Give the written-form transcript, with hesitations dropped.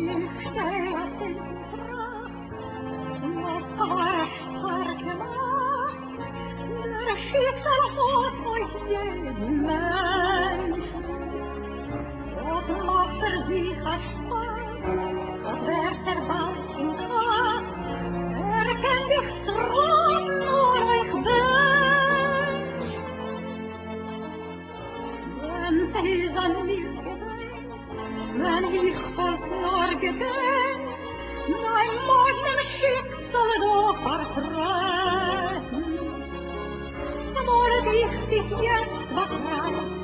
Ich stehe auf den Straß, was har gemacht, der Schicksal hat euch jeden Mensch. Und macht sich ein Spaß, das wird bald kann, kennt dich drum nur euch Mensch. Wenn sie an mich gedenkt, wenn ich uns nur gedenk, mein Mord dem Schicksal doch vertreten, wollte ich dich jetzt befreien.